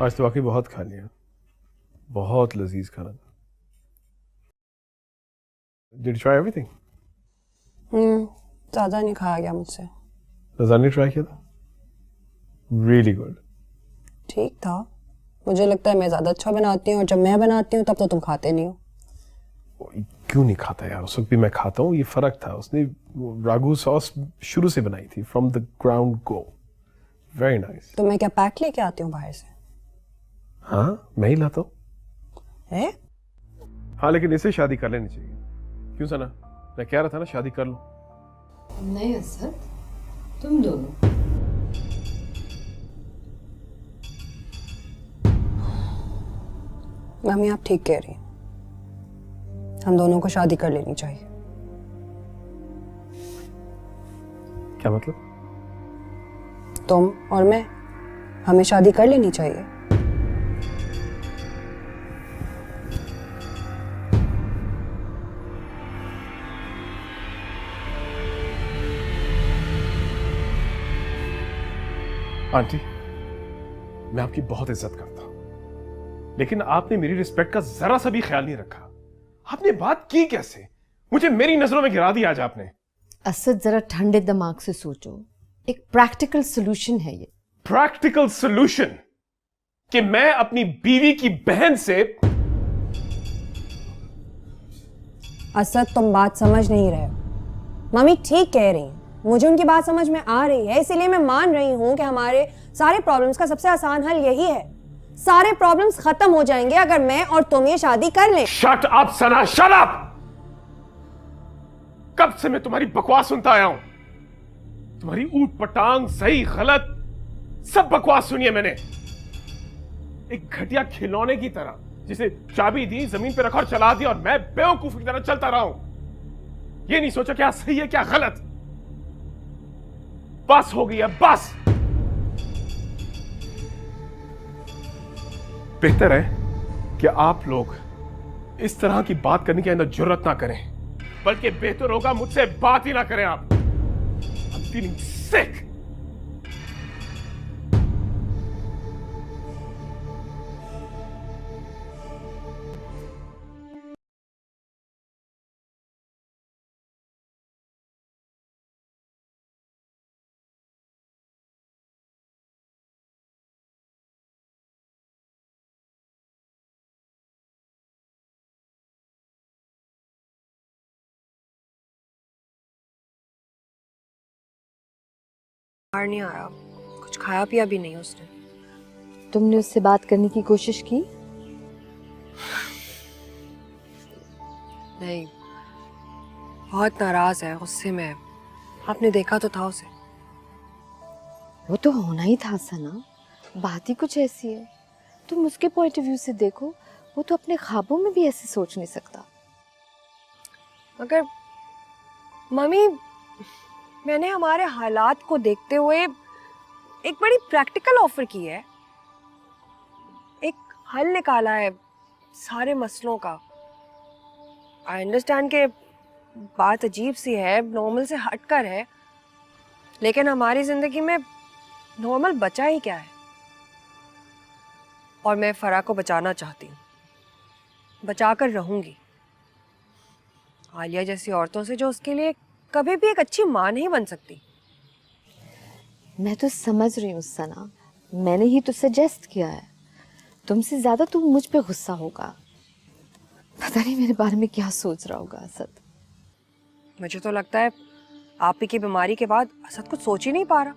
आज तो वाकई बहुत खा लिया, बहुत लजीज खाना था। Did you try everything? ज़्यादा नहीं खाया गया मुझसे। लज़ानिया ट्राई किया था? Really good. ठीक था। मुझे लगता है मैं ज़्यादा अच्छा बनाती हूँ और जब मैं बनाती हूँ तब तो तुम खाते नहीं हो। क्यों नहीं खाता यार? उस वक्त भी मैं खाता हूँ। ये फर्क था, उसने रागू सॉस शुरू से बनाई थी, from the ground go. Very nice. तो मैं क्या पैक लेके आती हूँ बाहर से? हाँ, मैं ही लाता हूँ। है? हाँ, लेकिन इसे शादी कर लेनी चाहिए। क्यों सना? मैं कह रहा था ना, शादी कर लो। नहीं असद, तुम दोनों। मम्मी आप ठीक कह रही हैं, हम दोनों को शादी कर लेनी चाहिए। क्या मतलब? तुम और मैं, हमें शादी कर लेनी चाहिए। आंटी, मैं आपकी बहुत इज्जत करता हूं, लेकिन आपने मेरी रिस्पेक्ट का जरा सा भी ख्याल नहीं रखा। आपने बात की कैसे? मुझे मेरी नजरों में गिरा दिया आज आपने। असद जरा ठंडे दिमाग से सोचो, एक प्रैक्टिकल सॉल्यूशन है ये। प्रैक्टिकल सॉल्यूशन कि मैं अपनी बीवी की बहन से। असद तुम बात समझ नहीं रहे हो। मम्मी ठीक कह रही हैं, मुझे उनकी बात समझ में आ रही है, इसीलिए मैं मान रही हूं कि हमारे सारे प्रॉब्लम्स का सबसे आसान हल यही है। सारे प्रॉब्लम्स खत्म हो जाएंगे अगर मैं और तुम ये शादी कर लें। शट अप सना, शट अप! कब से मैं तुम्हारी बकवास सुनता आया हूं। तुम्हारी ऊट पटांग, सही गलत सब बकवास सुनी है मैंने। एक घटिया खिलौने की तरह जिसे चाबी दी, जमीन पे रखा और चला दिया, और मैं बेवकूफ की तरह चलता रहा हूं। ये नहीं सोचा क्या सही है क्या गलत। बस हो गई है, बस। बेहतर है कि आप लोग इस तरह की बात करने की अंदर जुर्रत ना करें, बल्कि बेहतर होगा मुझसे बात ही ना करें आप। I'm feeling sick. बाहर नहीं आया, कुछ खाया पिया भी नहीं उसने। तुमने उससे बात करने की कोशिश की? नहीं, बहुत नाराज है, गुस्से में है। आपने देखा तो था उसे। वो तो होना ही था सना, बात ही कुछ ऐसी है। तुम उसके पॉइंट ऑफ व्यू से देखो, वो तो अपने ख्वाबों में भी ऐसे सोच नहीं सकता। मगर मम्मी, मैंने हमारे हालात को देखते हुए एक बड़ी प्रैक्टिकल ऑफर की है, एक हल निकाला है सारे मसलों का। आई अंडरस्टैंड कि बात अजीब सी है, नॉर्मल से हटकर है, लेकिन हमारी जिंदगी में नॉर्मल बचा ही क्या है। और मैं फराह को बचाना चाहती हूँ, बचाकर रहूंगी आलिया जैसी औरतों से जो उसके लिए कभी भी एक अच्छी माँ नहीं बन सकती। मैं तो समझ रही हूँ सना, मैंने ही तो सजेस्ट किया है। तुमसे ज्यादा तुम मुझ पे गुस्सा होगा। पता नहीं मेरे बारे में क्या सोच रहा होगा असद। मुझे तो लगता है आप ही की बीमारी के बाद असद कुछ सोच ही नहीं पा रहा।